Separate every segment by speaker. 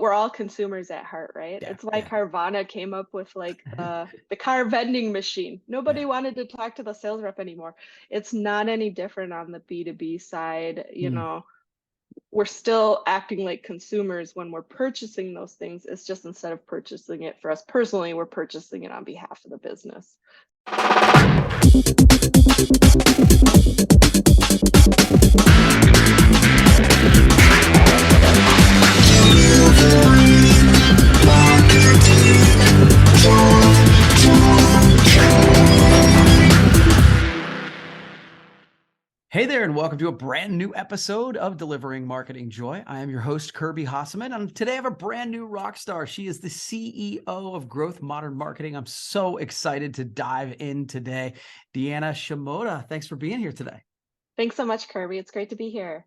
Speaker 1: we're all consumers at heart, right?
Speaker 2: Yeah,
Speaker 1: It's why
Speaker 2: yeah,
Speaker 1: Carvana came up with like the car vending machine. Nobody
Speaker 2: yeah.
Speaker 1: wanted to talk to the sales rep anymore. It's not any different on the B2B side.
Speaker 2: Mm.
Speaker 1: We're still acting like consumers when we're purchasing those things. It's just instead of purchasing it for us personally, we're purchasing it on behalf of the business.
Speaker 2: Hey there, and welcome to a brand new episode of Delivering Marketing Joy. I am your host, Kirby Hasseman, and today I have a brand new rock star. She is the CEO of Growth Modern Marketing. I'm so excited to dive in today. Deanna Shimota, thanks for being here today.
Speaker 1: Thanks so much, Kirby. It's great to be here.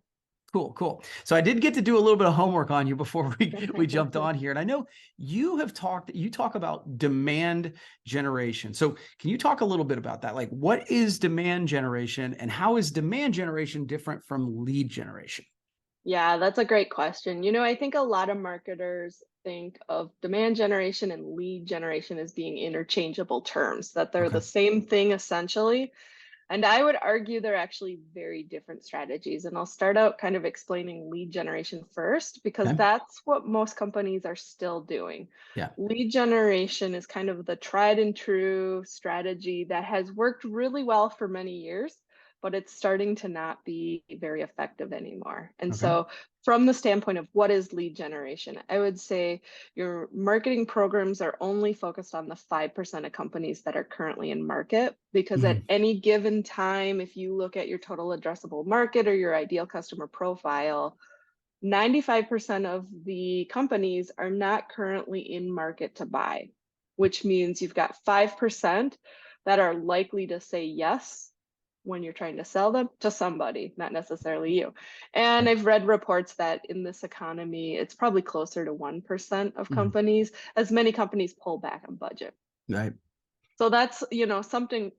Speaker 2: Cool. So I did get to do a little bit of homework on you before we jumped on here. And I know you talk about demand generation. So can you talk a little bit about that? Like, what is demand generation and how is demand generation different from lead generation?
Speaker 1: Yeah, that's a great question. I think a lot of marketers think of demand generation and lead generation as being interchangeable terms, that they're
Speaker 2: Okay.
Speaker 1: the same thing essentially. And I would argue they're actually very different strategies. And I'll start out kind of explaining lead generation first, because
Speaker 2: Okay.
Speaker 1: that's what most companies are still doing.
Speaker 2: Yeah.
Speaker 1: Lead generation is kind of the tried and true strategy that has worked really well for many years, but it's starting to not be very effective anymore. And
Speaker 2: Okay.
Speaker 1: so, from the standpoint of what is lead generation, I would say your marketing programs are only focused on the 5% of companies that are currently in market, because at any given time, if you look at your total addressable market or your ideal customer profile, 95% of the companies are not currently in market to buy, which means you've got 5% that are likely to say yes when you're trying to sell them to somebody, not necessarily you. And I've read reports that in this economy, it's probably closer to 1% of companies, as many companies pull back on budget.
Speaker 2: Right.
Speaker 1: So that's, something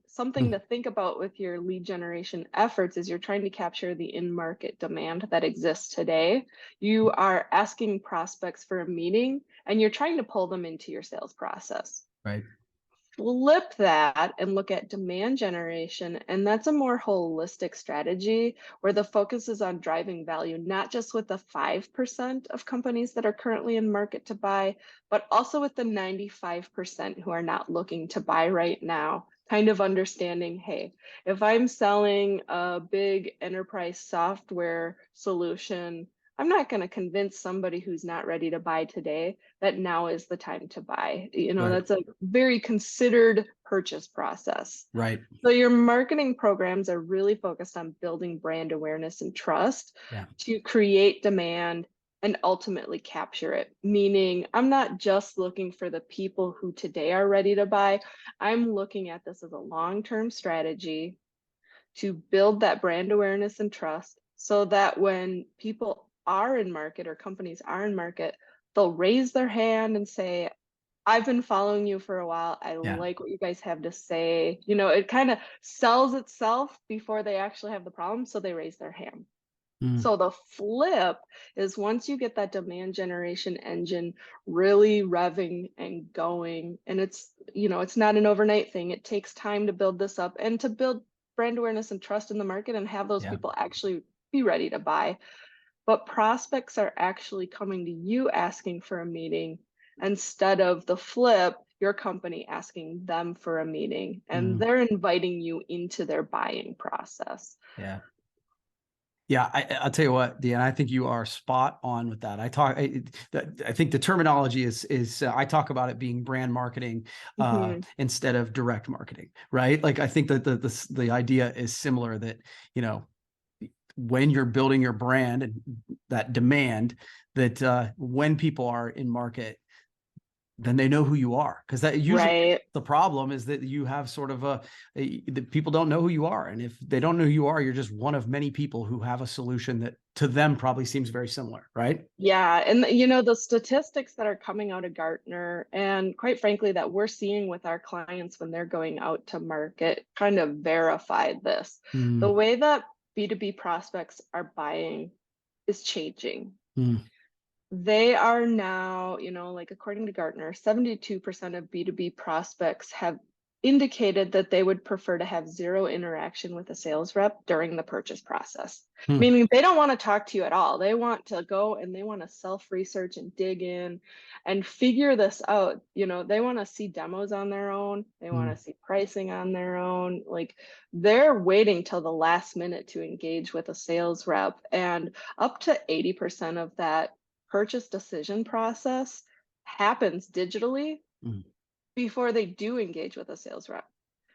Speaker 1: to think about with your lead generation efforts is you're trying to capture the in-market demand that exists today. You are asking prospects for a meeting and you're trying to pull them into your sales process.
Speaker 2: Right.
Speaker 1: Flip that and look at demand generation, and that's a more holistic strategy where the focus is on driving value, not just with the 5% of companies that are currently in market to buy, but also with the 95% who are not looking to buy right now. Kind of understanding, hey, if I'm selling a big enterprise software solution, I'm not going to convince somebody who's not ready to buy today that now is the time to buy.
Speaker 2: Right.
Speaker 1: That's a very considered purchase process.
Speaker 2: Right.
Speaker 1: So your marketing programs are really focused on building brand awareness and trust
Speaker 2: Yeah.
Speaker 1: to create demand and ultimately capture it. Meaning, I'm not just looking for the people who today are ready to buy. I'm looking at this as a long-term strategy to build that brand awareness and trust so that when people are in market or companies are in market, they'll raise their hand and say, I've been following you for a while. I
Speaker 2: Yeah.
Speaker 1: like what you guys have to say. It kind of sells itself before they actually have the problem. So they raise their hand. So the flip is once you get that demand generation engine really revving and going, and it's not an overnight thing. It takes time to build this up and to build brand awareness and trust in the market and have those
Speaker 2: Yeah.
Speaker 1: people actually be ready to buy. But prospects are actually coming to you asking for a meeting instead of the flip, your company asking them for a meeting, and they're inviting you into their buying process.
Speaker 2: Yeah. Yeah, I'll tell you what, Deanna, I think you are spot on with that. I think the terminology is I talk about it being brand marketing instead of direct marketing, right? Like I think that the idea is similar that, when you're building your brand and that demand that when people are in market, then they know who you are, because that usually
Speaker 1: Right.
Speaker 2: the problem is that you have sort of the people don't know who you are, and if they don't know who you are, you're just one of many people who have a solution that to them probably seems very similar, right?
Speaker 1: Yeah, and the statistics that are coming out of Gartner, and quite frankly that we're seeing with our clients when they're going out to market, kind of verified this. The way that B2B prospects are buying is changing. They are now, like according to Gartner, 72% of B2B prospects have indicated that they would prefer to have zero interaction with a sales rep during the purchase process.
Speaker 2: Hmm.
Speaker 1: Meaning they don't want to talk to you at all. They want to go and they want to self-research and dig in and figure this out. They want to see demos on their own. They want
Speaker 2: Hmm.
Speaker 1: to see pricing on their own. Like they're waiting till the last minute to engage with a sales rep. And up to 80% of that purchase decision process happens digitally
Speaker 2: Hmm.
Speaker 1: before they do engage with a sales rep.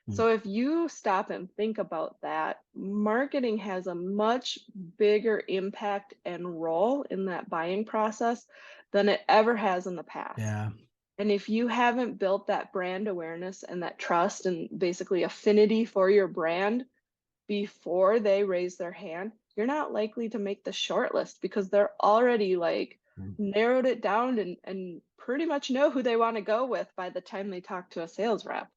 Speaker 2: Hmm.
Speaker 1: So if you stop and think about that, marketing has a much bigger impact and role in that buying process than it ever has in the past.
Speaker 2: Yeah.
Speaker 1: And if you haven't built that brand awareness and that trust and basically affinity for your brand before they raise their hand, you're not likely to make the short list because they're already like
Speaker 2: Hmm.
Speaker 1: narrowed it down and pretty much know who they want to go with by the time they talk to a sales rep.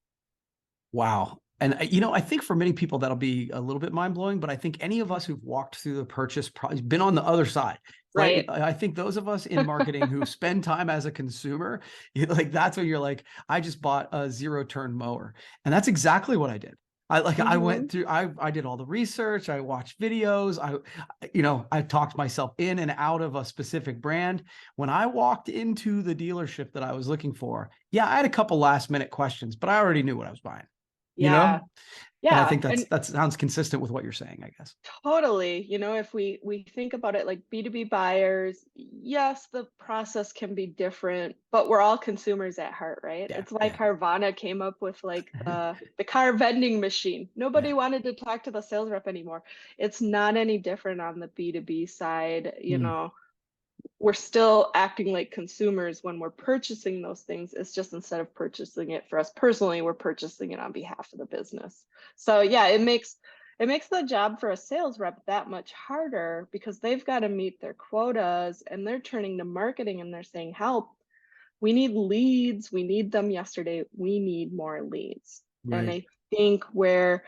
Speaker 2: Wow. And I think for many people that'll be a little bit mind blowing, but I think any of us who've walked through the purchase, probably been on the other side. Like
Speaker 1: Right.
Speaker 2: I think those of us in marketing who spend time as a consumer, like that's when you're like, I just bought a zero turn mower, and that's exactly what I did. I went
Speaker 1: Hmm.
Speaker 2: through, I did all the research, I watched videos, I talked myself in and out of a specific brand. When I walked into the dealership that I was looking for, yeah, I had a couple last minute questions, but I already knew what I was buying. you
Speaker 1: Yeah.
Speaker 2: know? And I
Speaker 1: Yeah.
Speaker 2: think
Speaker 1: And
Speaker 2: that sounds consistent with what you're saying, I guess.
Speaker 1: totally, if we think about it like B2B buyers, yes, the process can be different, but we're all consumers at heart, right?
Speaker 2: Yeah,
Speaker 1: It's why
Speaker 2: yeah,
Speaker 1: Carvana came up with like the car vending machine. Nobody
Speaker 2: yeah.
Speaker 1: wanted to talk to the sales rep anymore. It's not any different on the B2B side,
Speaker 2: Mm,
Speaker 1: we're still acting like consumers when we're purchasing those things. It's just instead of purchasing it for us personally, we're purchasing it on behalf of the business. So yeah, it makes the job for a sales rep that much harder because they've got to meet their quotas and they're turning to marketing and they're saying, help, we need leads, we need them yesterday, we need more leads. And
Speaker 2: right.
Speaker 1: I think where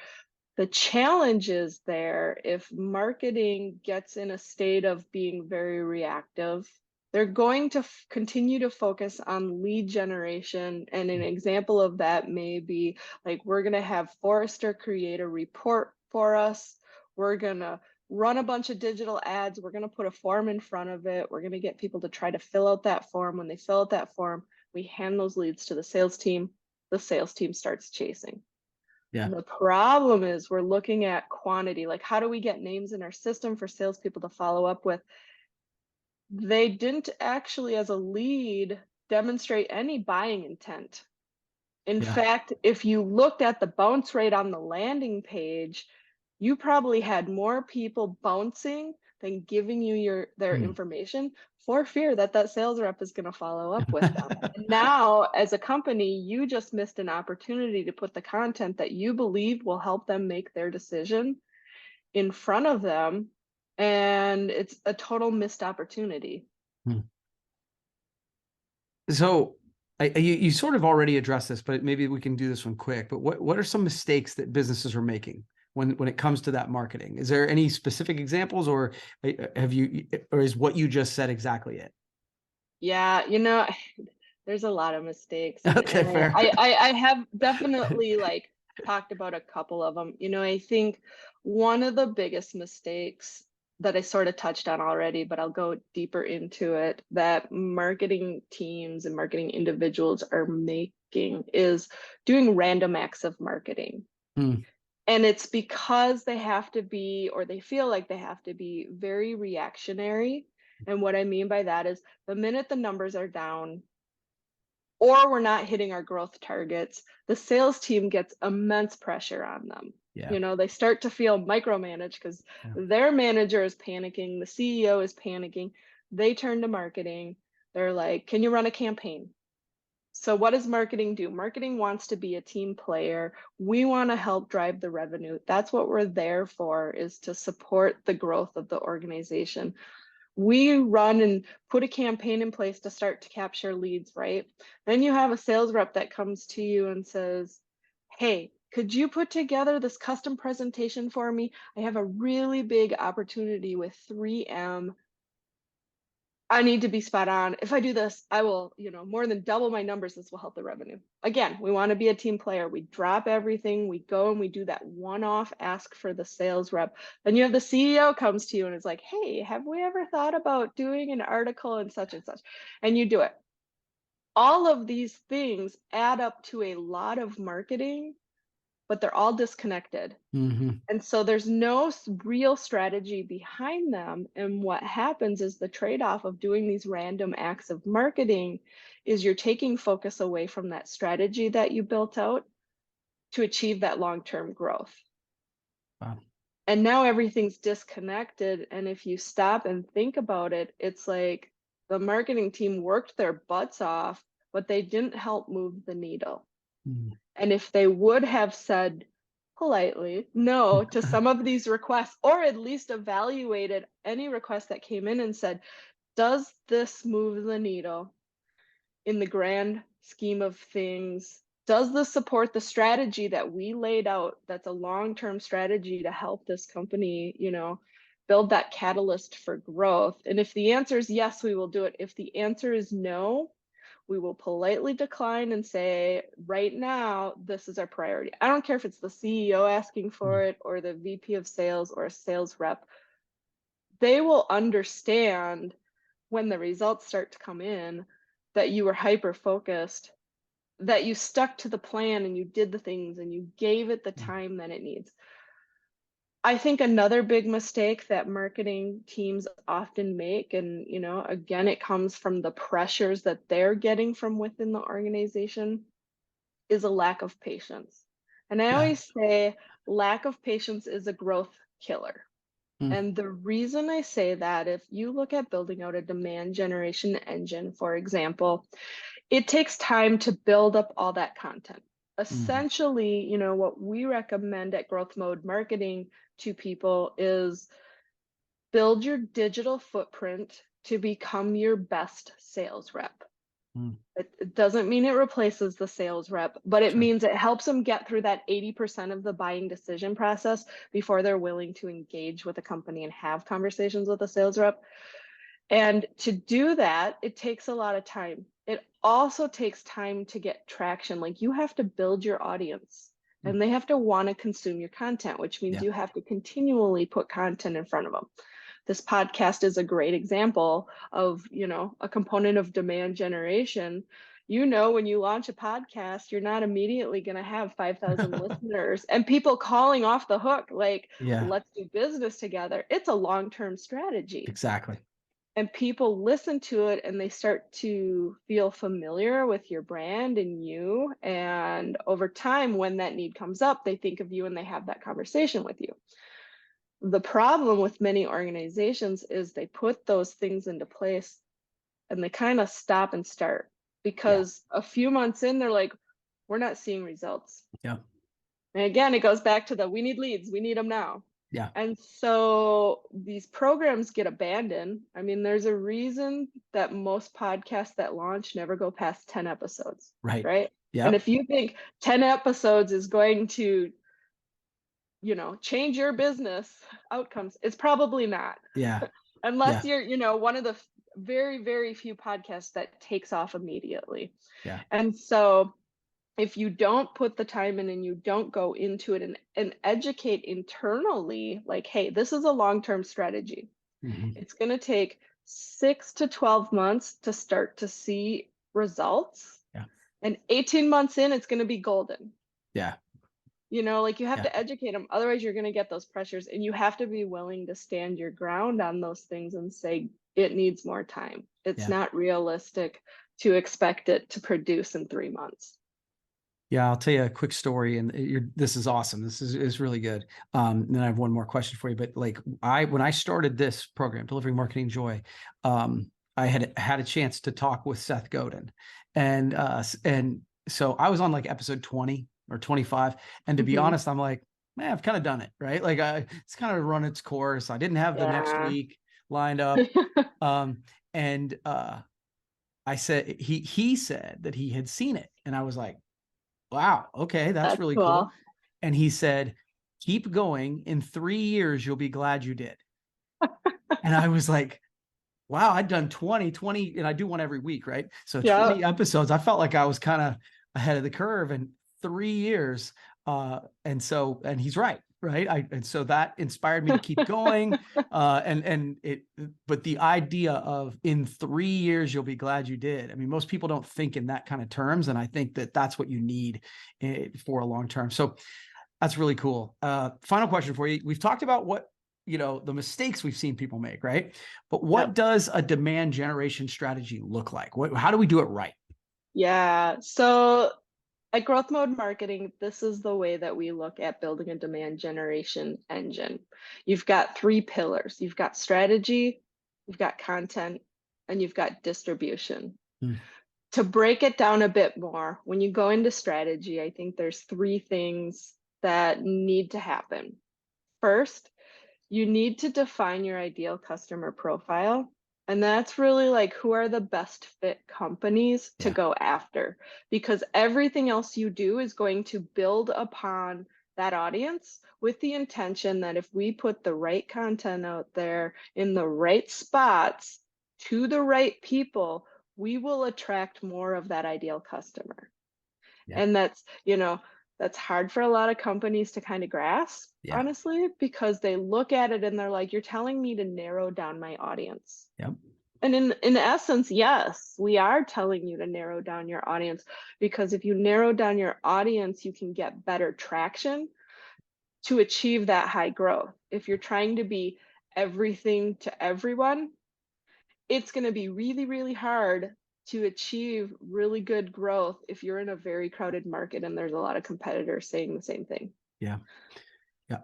Speaker 1: the challenge is there, if marketing gets in a state of being very reactive, they're going to continue to focus on lead generation. And an example of that may be like, we're going to have Forrester create a report for us. We're going to run a bunch of digital ads. We're going to put a form in front of it. We're going to get people to try to fill out that form. When they fill out that form, we hand those leads to the sales team. The sales team starts chasing.
Speaker 2: Yeah.
Speaker 1: The problem is we're looking at quantity, like how do we get names in our system for salespeople to follow up with? They didn't actually, as a lead, demonstrate any buying intent. In
Speaker 2: Yeah.
Speaker 1: fact, if you looked at the bounce rate on the landing page, you probably had more people bouncing than giving you their
Speaker 2: Mm.
Speaker 1: information for fear that that sales rep is going to follow up with them. And now, as a company, you just missed an opportunity to put the content that you believe will help them make their decision in front of them, and it's a total missed opportunity.
Speaker 2: Mm. So you sort of already addressed this, but maybe we can do this one quick. But what are some mistakes that businesses are making when it comes to that marketing? Is there any specific examples, or or is what you just said exactly it?
Speaker 1: Yeah, there's a lot of mistakes, and
Speaker 2: Okay,
Speaker 1: and
Speaker 2: fair.
Speaker 1: I have definitely like talked about a couple of them. I think one of the biggest mistakes that I sort of touched on already, but I'll go deeper into it, that marketing teams and marketing individuals are making is doing random acts of marketing.
Speaker 2: Mm,
Speaker 1: And it's because they have to be, or they feel like they have to be very reactionary. And what I mean by that is the minute the numbers are down, or we're not hitting our growth targets, the sales team gets immense pressure on them.
Speaker 2: yeah.
Speaker 1: They start to feel micromanaged because
Speaker 2: Yeah.
Speaker 1: their manager is panicking, the CEO is panicking. They turn to marketing. They're like, can you run a campaign? So, what does marketing do? Marketing wants to be a team player. We want to help drive the revenue. That's what we're there for, is to support the growth of the organization. We run and put a campaign in place to start to capture leads, right? Then you have a sales rep that comes to you and says, hey, could you put together this custom presentation for me? I have a really big opportunity with 3M. I need to be spot on. If I do this, I will, more than double my numbers. This will help the revenue. Again, we want to be a team player. We drop everything. We go and we do that one-off ask for the sales rep. Then you have the CEO comes to you and is like, hey, have we ever thought about doing an article and such? And you do it. All of these things add up to a lot of marketing, but they're all disconnected.
Speaker 2: Mm-hmm.
Speaker 1: And so there's no real strategy behind them. And what happens is the trade-off of doing these random acts of marketing is you're taking focus away from that strategy that you built out to achieve that long-term growth.
Speaker 2: Wow.
Speaker 1: And now everything's disconnected. And if you stop and think about it, it's like the marketing team worked their butts off, but they didn't help move the needle.
Speaker 2: Mm.
Speaker 1: And if they would have said politely no to some of these requests, or at least evaluated any request that came in and said, does this move the needle in the grand scheme of things? Does this support the strategy that we laid out? That's a long-term strategy to help this company, build that catalyst for growth. And if the answer is yes, we will do it. If the answer is no, we will politely decline and say, right now, this is our priority. I don't care if it's the CEO asking for it or the VP of sales or a sales rep. They will understand when the results start to come in that you were hyper focused, that you stuck to the plan and you did the things and you gave it the time that it needs. I think another big mistake that marketing teams often make, and again, it comes from the pressures that they're getting from within the organization, is a lack of patience. And I
Speaker 2: Yeah.
Speaker 1: always say lack of patience is a growth killer.
Speaker 2: Mm.
Speaker 1: And the reason I say that, if you look at building out a demand generation engine, for example, it takes time to build up all that content. Essentially, what we recommend at Growth Mode Marketing to people is build your digital footprint to become your best sales rep.
Speaker 2: Mm.
Speaker 1: It doesn't mean it replaces the sales rep, but it
Speaker 2: Sure.
Speaker 1: means it helps them get through that 80% of the buying decision process before they're willing to engage with a company and have conversations with a sales rep. And to do that, it takes a lot of time. It also takes time to get traction. Like, you have to build your audience and they have to want to consume your content, which means
Speaker 2: Yeah.
Speaker 1: you have to continually put content in front of them. This podcast is a great example of, a component of demand generation. When you launch a podcast, you're not immediately going to have 5,000 listeners and people calling off the hook, like,
Speaker 2: Yeah.
Speaker 1: let's do business together. It's a long-term strategy.
Speaker 2: Exactly.
Speaker 1: And people listen to it and they start to feel familiar with your brand and you. And over time, when that need comes up, they think of you and they have that conversation with you. The problem with many organizations is they put those things into place and they kind of stop and start, because a few months in, they're like, we're not seeing results.
Speaker 2: Yeah.
Speaker 1: And again, it goes back to we need leads, we need them now.
Speaker 2: Yeah.
Speaker 1: And so these programs get abandoned. I mean, there's a reason that most podcasts that launch never go past 10 episodes.
Speaker 2: Right.
Speaker 1: Right.
Speaker 2: Yeah.
Speaker 1: And if you think 10 episodes is going to, change your business outcomes, it's probably not.
Speaker 2: Yeah.
Speaker 1: Unless
Speaker 2: Yeah.
Speaker 1: you're, one of the very, very few podcasts that takes off immediately.
Speaker 2: Yeah.
Speaker 1: And so if you don't put the time in and you don't go into it and educate internally, like, hey, this is a long-term strategy. It's going to take 6 to 12 months to start to see results.
Speaker 2: Yeah.
Speaker 1: And 18 months in, it's going to be golden.
Speaker 2: Yeah.
Speaker 1: You have to educate them. Otherwise, you're going to get those pressures, and you have to be willing to stand your ground on those things and say, it needs more time. It's not realistic to expect it to produce in 3 months.
Speaker 2: Yeah, I'll tell you a quick story, and this is awesome. This is really good. And then I have one more question for you. But when I started this program, Delivering Marketing Joy, I had a chance to talk with Seth Godin, and so I was on like episode 20 or 25, and to be honest, I'm like, man, I've kind of done it, right? Like it's kind of run its course. I didn't have the next week lined up, and I said he said that he had seen it, and I was like, wow. Okay. That's really cool. And he said, keep going. In 3 years, you'll be glad you did. And I was like, wow, I'd done 20, and I do one every week, right? So
Speaker 1: Yeah.
Speaker 2: 20 episodes. I felt like I was kind of ahead of the curve in 3 years. And he's right. Right. And so that inspired me to keep going. But the idea of in 3 years, you'll be glad you did. I mean, most people don't think in that kind of terms. And I think that that's what you need for a long term. So that's really cool. Final question for you. We've talked about the mistakes we've seen people make, right? But what
Speaker 1: Yep.
Speaker 2: does a demand generation strategy look like? How do we do it right?
Speaker 1: Yeah. So at Growth Mode Marketing, this is the way that we look at building a demand generation engine. You've got three pillars. You've got strategy, you've got content, and you've got distribution.
Speaker 2: Hmm.
Speaker 1: To break it down a bit more, when you go into strategy, I think there's three things that need to happen. First, you need to define your ideal customer profile. And that's really like who are the best fit companies to
Speaker 2: Yeah.
Speaker 1: go after, because everything else you do is going to build upon that audience with the intention that if we put the right content out there in the right spots to the right people, we will attract more of that ideal customer.
Speaker 2: Yeah.
Speaker 1: And that's hard for a lot of companies to kind of grasp,
Speaker 2: Yeah.
Speaker 1: honestly, because they look at it and they're like, you're telling me to narrow down my audience.
Speaker 2: Yep.
Speaker 1: And in essence, yes, we are telling you to narrow down your audience, because if you narrow down your audience, you can get better traction to achieve that high growth. If you're trying to be everything to everyone, it's going to be really, really hard to achieve really good growth if you're in a very crowded market and there's a lot of competitors saying the same thing.
Speaker 2: Yeah. Yeah.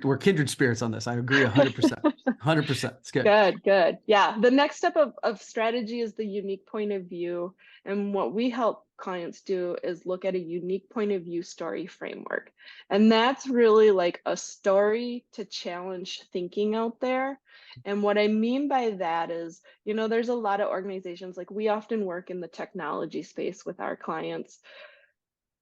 Speaker 2: We're kindred spirits on this. I agree 100%. 100%. It's good.
Speaker 1: Good, good. Yeah. The next step of strategy is the unique point of view. And what we help clients do is look at a unique point of view story framework. And that's really like a story to challenge thinking out there. And what I mean by that is, there's a lot of organizations, like we often work in the technology space with our clients.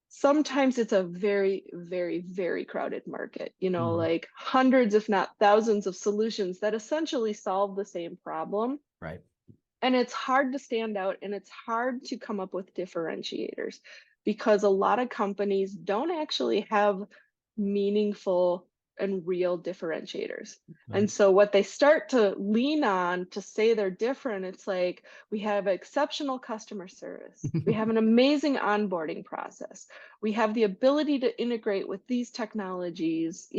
Speaker 1: Sometimes it's a very, very, very crowded market,
Speaker 2: Mhm.
Speaker 1: like hundreds, if not thousands of solutions that essentially solve the same problem.
Speaker 2: Right.
Speaker 1: And it's hard to stand out and it's hard to come up with differentiators, because a lot of companies don't actually have meaningful and real differentiators.
Speaker 2: Right.
Speaker 1: And so what they start to lean on to say they're different, it's like, we have exceptional customer service. We have an amazing onboarding process. We have the ability to integrate with these technologies,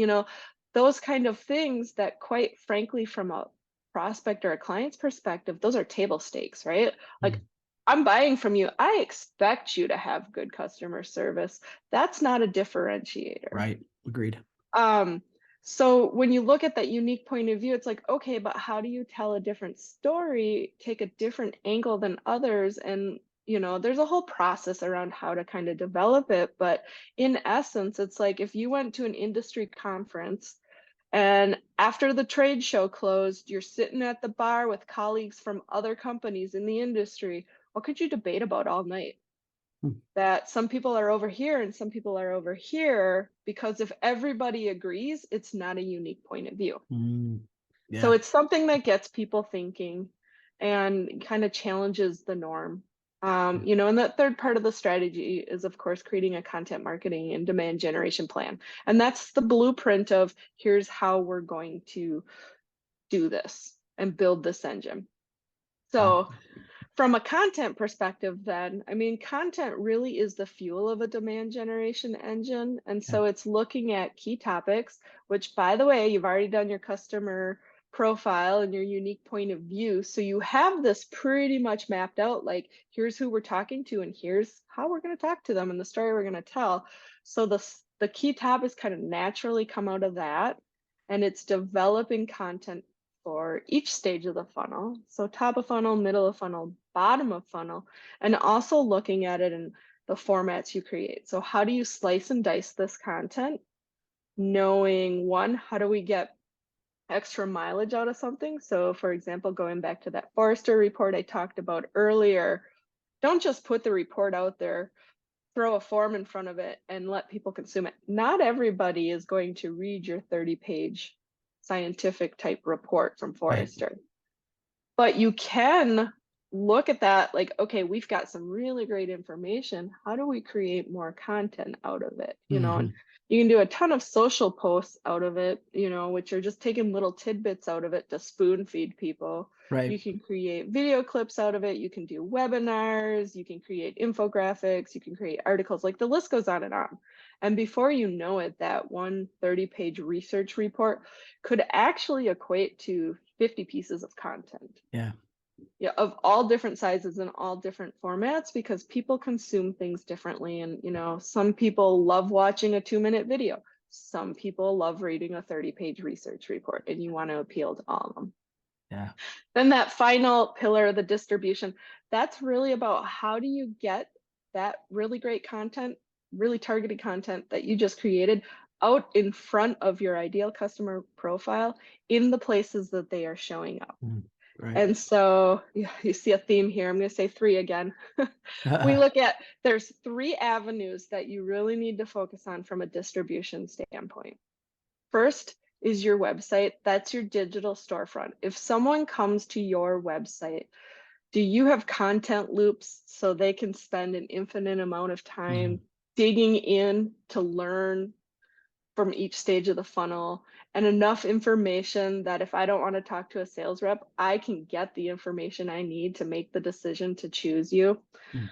Speaker 1: those kind of things that, quite frankly, from a prospect or a client's perspective, those are table stakes, right? Like,
Speaker 2: Mm.
Speaker 1: I'm buying from you. I expect you to have good customer service. That's not a differentiator.
Speaker 2: Right. Agreed.
Speaker 1: Um, so when you look at that unique point of view, it's like, okay, but how do you tell a different story, take a different angle than others? And, there's a whole process around how to kind of develop it. But in essence, it's like if you went to an industry conference and after the trade show closed, you're sitting at the bar with colleagues from other companies in the industry. What could you debate about all night?
Speaker 2: Mm.
Speaker 1: That some people are over here and some people are over here, because if everybody agrees, it's not a unique point of view.
Speaker 2: Mm.
Speaker 1: So
Speaker 2: Yeah.
Speaker 1: it's something that gets people thinking and kind of challenges the norm. And that third part of the strategy is, of course, creating a content marketing and demand generation plan. And that's the blueprint of here's how we're going to do this and build this engine. So
Speaker 2: Awesome.
Speaker 1: from a content perspective, then, I mean, content really is the fuel of a demand generation engine. And
Speaker 2: Yeah.
Speaker 1: so it's looking at key topics, which, by the way, you've already done your customer profile and your unique point of view. So you have this pretty much mapped out, like, here's who we're talking to, and here's how we're going to talk to them and the story we're going to tell. So the key topics kind of naturally come out of that. And it's developing content for each stage of the funnel. So top of funnel, middle of funnel, bottom of funnel, and also looking at it in the formats you create. So how do you slice and dice this content? Knowing, one, how do we get extra mileage out of something? So for example, going back to that Forrester report I talked about earlier, don't just put the report out there, throw a form in front of it and let people consume it. Not everybody is going to read your 30-page scientific type report from
Speaker 2: Right.
Speaker 1: Forrester. But you can look at that like, okay, we've got some really great information. How do we create more content out of it? And
Speaker 2: Hmm.
Speaker 1: you can do a ton of social posts out of it, which are just taking little tidbits out of it to spoon feed people.
Speaker 2: Right.
Speaker 1: You can create video clips out of it. You can do webinars. You can create infographics. You can create articles. Like the list goes on and on. And before you know it, that one 30-page research report could actually equate to 50 pieces of content.
Speaker 2: Yeah.
Speaker 1: Yeah, of all different sizes and all different formats, because people consume things differently. And, some people love watching a 2-minute video. Some people love reading a 30-page research report, and you want to appeal to all of them.
Speaker 2: Yeah.
Speaker 1: Then that final pillar, the distribution, that's really about how do you get that really great content, really targeted content that you just created out in front of your ideal customer profile in the places that they are showing up.
Speaker 2: Right.
Speaker 1: And so you see a theme here. I'm going to say 3 again. There's 3 avenues that you really need to focus on from a distribution standpoint. First is your website. That's your digital storefront. If someone comes to your website, do you have content loops so they can spend an infinite amount of time digging in to learn from each stage of the funnel, and enough information that if I don't want to talk to a sales rep, I can get the information I need to make the decision to choose you?
Speaker 2: Mm.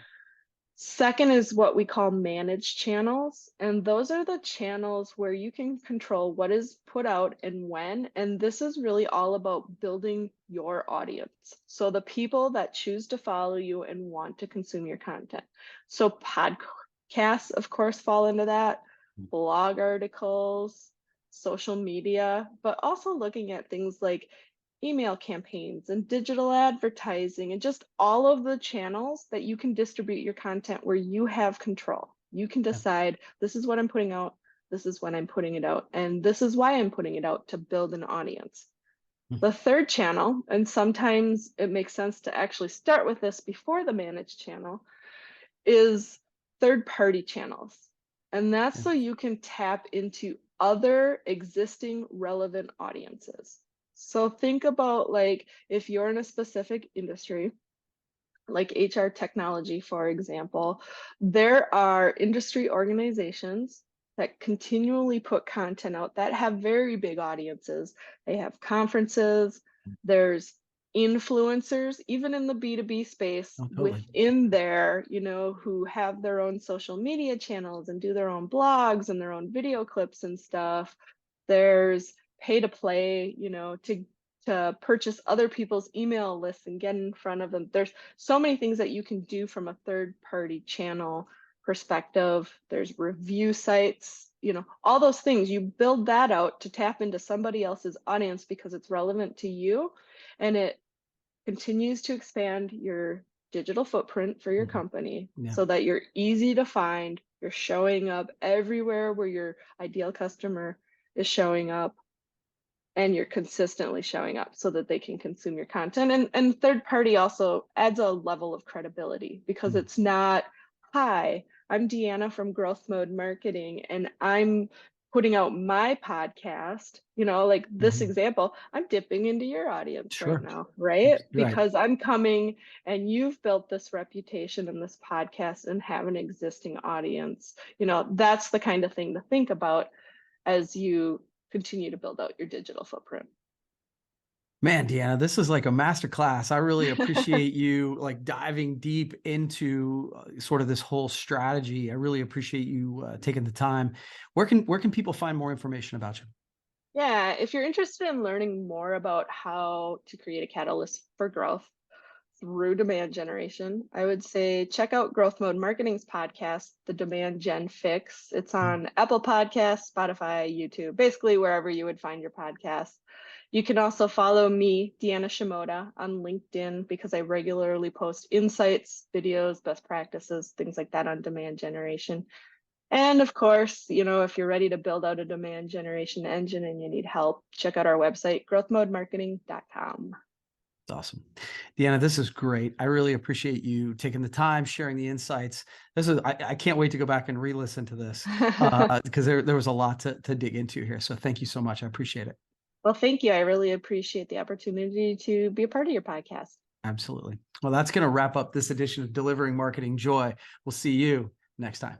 Speaker 1: Second is what we call managed channels. And those are the channels where you can control what is put out and when. And this is really all about building your audience. So the people that choose to follow you and want to consume your content. So podcasts, of course, fall into that, blog articles, social media, but also looking at things like email campaigns and digital advertising and just all of the channels that you can distribute your content where you have control. You can
Speaker 2: Yeah.
Speaker 1: decide this is what I'm putting out, this is when I'm putting it out, and this is why I'm putting it out to build an audience. The third channel, and sometimes it makes sense to actually start with this before the managed channel, is third-party channels. And that's
Speaker 2: Yeah.
Speaker 1: so you can tap into other existing relevant audiences. So think about like if you're in a specific industry, like HR technology, for example, there are industry organizations that continually put content out that have very big audiences. They have conferences, there's influencers, even in the B2B space
Speaker 2: Oh, totally.
Speaker 1: within there, who have their own social media channels and do their own blogs and their own video clips and stuff. There's pay to play, to purchase other people's email lists and get in front of them. There's so many things that you can do from a third party channel perspective. There's review sites, all those things. You build that out to tap into somebody else's audience because it's relevant to you, and it continues to expand your digital footprint for your company
Speaker 2: Yeah.
Speaker 1: so that you're easy to find. You're showing up everywhere where your ideal customer is showing up, and you're consistently showing up so that they can consume your content. And third party also adds a level of credibility because it's not, hi, I'm Deanna from Growth Mode Marketing and I'm putting out my podcast, like this example, I'm dipping into your audience right
Speaker 2: Sure.
Speaker 1: now, right?
Speaker 2: Right.
Speaker 1: Because I'm coming and you've built this reputation in this podcast and have an existing audience. That's the kind of thing to think about as you continue to build out your digital footprint.
Speaker 2: Man, Deanna, this is like a master class. I really appreciate you like diving deep into sort of this whole strategy. I really appreciate you taking the time. Where can people find more information about you?
Speaker 1: Yeah, if you're interested in learning more about how to create a catalyst for growth through demand generation, I would say check out Growth Mode Marketing's podcast, The Demand Gen Fix. It's on Apple Podcasts, Spotify, YouTube, basically wherever you would find your podcast. You can also follow me, Deanna Shimota, on LinkedIn because I regularly post insights, videos, best practices, things like that on demand generation. And of course, if you're ready to build out a demand generation engine and you need help, check out our website, growthmodemarketing.com.
Speaker 2: That's awesome. Deanna, this is great. I really appreciate you taking the time, sharing the insights. I can't wait to go back and re-listen to this because there was a lot to dig into here. So thank you so much. I appreciate it.
Speaker 1: Well, thank you. I really appreciate the opportunity to be a part of your podcast.
Speaker 2: Absolutely. Well, that's going to wrap up this edition of Delivering Marketing Joy. We'll see you next time.